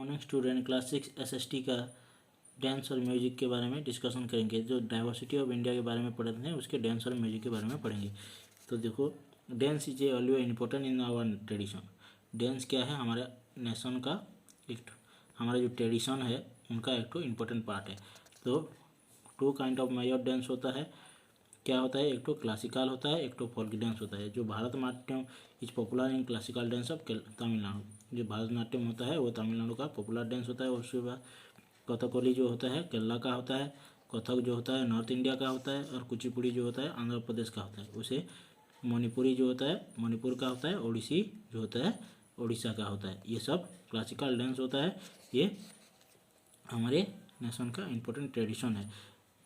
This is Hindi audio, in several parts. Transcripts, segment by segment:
मॉर्निंग स्टूडेंट क्लास 6 SST का डांस और म्यूजिक के बारे में डिस्कशन करेंगे। जो डाइवर्सिटी ऑफ इंडिया के बारे में पढ़ रहे हैं उसके डांस और म्यूजिक के बारे में पढ़ेंगे। तो देखो, dance is a always important in our tradition. Dance क्या है? हमारे नेशन का एक, हमारा जो ट्रेडिशन है उनका एक तो इम्पोर्टेंट पार्ट है। तो two kind of major dance होता है। क्या होता है? एक तो क्लासिकल होता है, एक तो फोल्क डांस होता है। जो Bharatanatyam is popular in classical dance of Tamil Nadu. जो भारतनाट्यम होता है वो तमिलनाडु का पॉपुलर डांस होता है। उसके बाद कथकली जो होता है केरला का होता है। कथक जो होता है नॉर्थ इंडिया का होता है। और कुचिपुड़ी जो होता है आंध्र प्रदेश का होता है। उसे मणिपुरी जो होता है मणिपुर का होता है। ओडिसी जो होता है उड़ीसा का होता है। ये सब क्लासिकल डांस होता है। ये हमारे नेशन का इम्पोर्टेंट ट्रेडिशन है।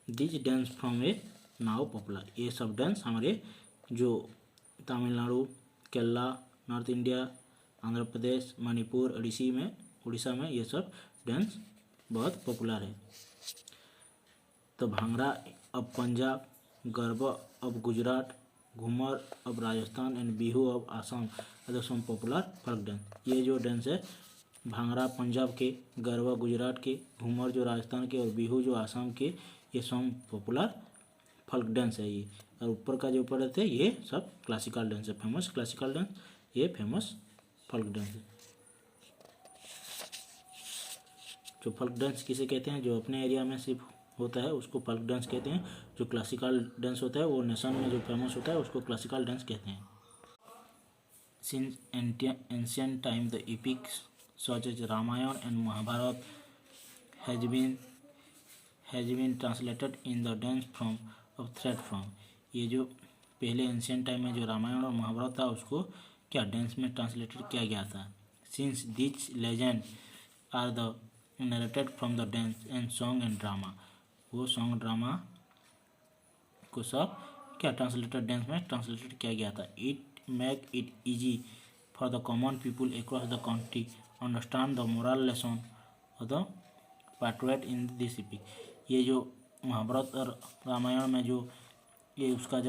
This dance from A now popular. ये सब डांस हमारे जो तमिलनाडु, केरला, नॉर्थ इंडिया, आंध्र प्रदेश, मणिपुर, उड़ीसा में ये सब डांस बहुत पॉपुलर है। तो भांगड़ा अब पंजाब, गरबा अब गुजरात, घूमर अब राजस्थान एंड बिहू अब Assam are some popular folk dance. ये जो डांस है भांगड़ा पंजाब के, गरबा गुजरात के, घूमर जो राजस्थान के और बिहू जो आसाम के, ये सब पॉपुलर फोल्क डांस है ये। और ऊपर का जो पढ़े थे ये सब क्लासिकल डांस है। फेमस क्लासिकल डांस, ये फेमस फोल्क डांस है। जो फोल्क डांस किसे कहते हैं? जो अपने एरिया में सिर्फ होता है उसको फोल्क डांस कहते हैं। जो क्लासिकल डांस होता है वो नेशन में जो फेमस होता है उसको क्लासिकल डांस कहते हैं। Since ancient time the epics such as Ramayana and Mahabharata has been translated in the dance form of thread form। ये जो पहले एंशिएंट टाइम में जो रामायण और महाभारत था उसको क्या डांस में ट्रांसलेटेड किया गया था। Since this legend are the narrated from the dance and song and drama. वो सॉन्ग ड्रामा को सब क्या ट्रांसलेटेड डांस में ट्रांसलेटेड किया गया था। It make it easy for the common people across the country understand the moral lesson और द पार्टवेट इन दिस एपिक। ये जो महाभारत और रामायण में जो ये उसका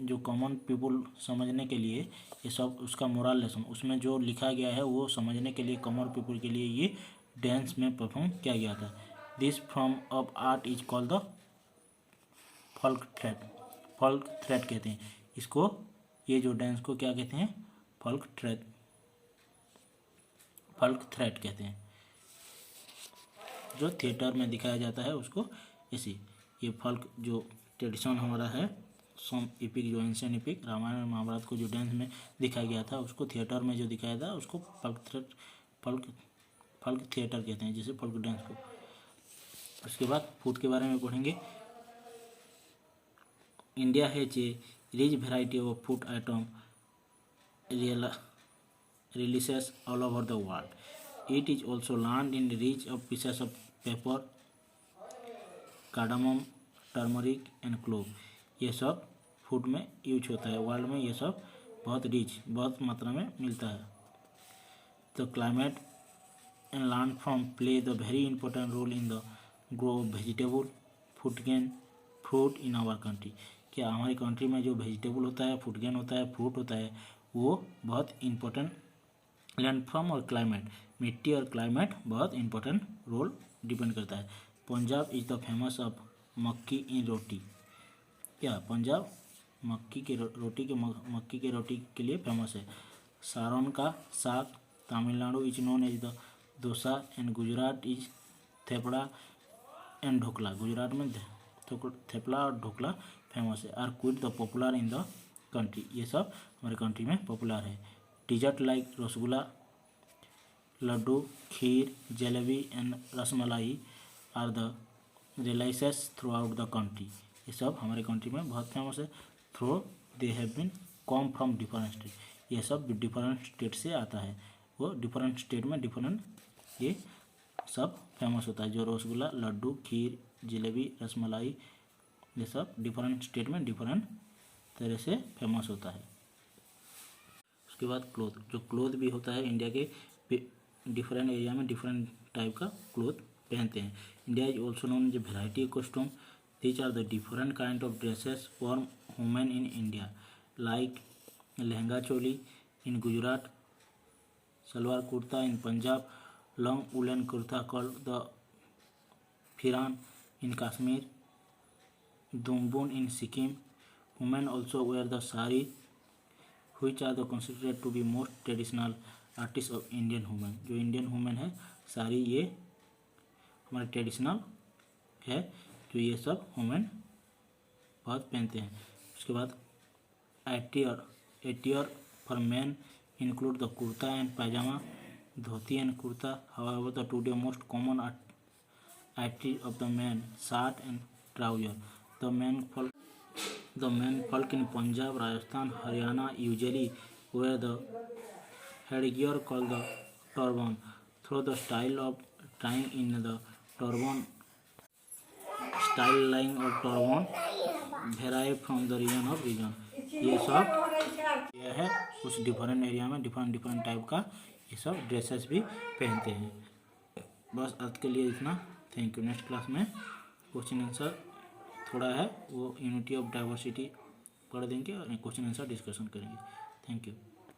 जो कॉमन पीपुल समझने के लिए ये सब उसका मोरल लेसन उसमें जो लिखा गया है वो समझने के लिए कॉमन पीपुल के लिए ये डांस में परफॉर्म किया गया था। This form of art is called the folk thread. Folk thread कहते हैं इसको। ये जो डांस को क्या कहते हैं? फोल्क थ्रेड कहते हैं। जो थिएटर में दिखाया जाता है उसको ऐसे। ये फोल्क जो ट्रेडिशन हमारा है सम एपिक जो एंशिएंट एपिक रामायण और महाभारत को जो डांस में दिखाया गया था उसको थिएटर में जो दिखाया था उसको फोल्क थिएटर कहते हैं, जैसे फोल्क डांस को। उसके बाद फूड के बारे में पढ़ेंगे। India has a rich variety of food item releases all over the world. It is also learned in rich of pieces of pepper, cardamom, turmeric and clove। ये सब फूड में यूज होता है। वर्ल्ड में ये सब बहुत रिच बहुत मात्रा में मिलता है। तो climate and land form play the very important role in the grow of vegetable fruit in our country. क्या हमारी कंट्री में जो वेजिटेबल होता है, फूड गेन होता है, फ्रूट होता है, वो बहुत इंपॉर्टेंट लैंडफॉर्म और क्लाइमेट, मिट्टी और क्लाइमेट बहुत इंपॉर्टेंट रोल डिपेंड करता है। Punjab is the famous of मक्की इन रोटी। क्या पंजाब मक्की के रोटी के लिए फेमस है। सारण का साग, Tamil Nadu is known as the dosa and Gujarat is thepla and dhokla. Gujarat में थेपला और ढोकला फेमस है। Are quite the popular in the country. ये सब हमारे कंट्री में पॉपुलर है। Dessert like rasgulla, laddoo, kheer, jalebi and rasmalai are the relishes throughout the country. ये सब हमारे कंट्री में बहुत फेमस है। Though they have been come from different state. ये सब डिफरेंट स्टेट से आता है। वो डिफरेंट स्टेट में डिफरेंट ये सब फेमस होता है। जो रसगुल्ला, लड्डू, खीर, जलेबी, रसमलाई ये सब डिफरेंट स्टेट में डिफरेंट तरह से फेमस होता है। उसके बाद क्लोथ, जो क्लोथ भी होता है इंडिया के डिफरेंट एरिया में डिफरेंट टाइप का क्लोथ पहनते हैं। India is also known as variety costume. These are the different kind of dresses for women in India like lehenga choli in Gujarat, salwar kurta in Punjab, long woolen kurta called the Firan in Kashmir, Dumbun in Sikkim. Women also wear the sari, which are the considered to be most traditional artists of Indian women. जो इंडियन वुमेन है सारी ये हमारे ट्रेडिशनल है, जो ये सब वुमेन बहुत पहनते हैं. उसके बाद attire for man include the kurta and pajama, dhoti and kurta. However, the today most common attire of the man shirt and trouser. The men folk in Punjab, Rajasthan, Haryana usually wear the headgear called the turban. Through the style of tying in the turban, line of turban vary from the region. ये सब यह है कुछ डिफरेंट एरिया में डिफरेंट टाइप का ये सब ड्रेसेस भी पहनते हैं. बस आज के लिए इतना. Thank you. नेक्स्ट क्लास में क्वेश्चन आंसर थोड़ा है वो यूनिटी ऑफ डाइवर्सिटी पढ़ देंगे और क्वेश्चन आंसर डिस्कशन करेंगे. Thank you.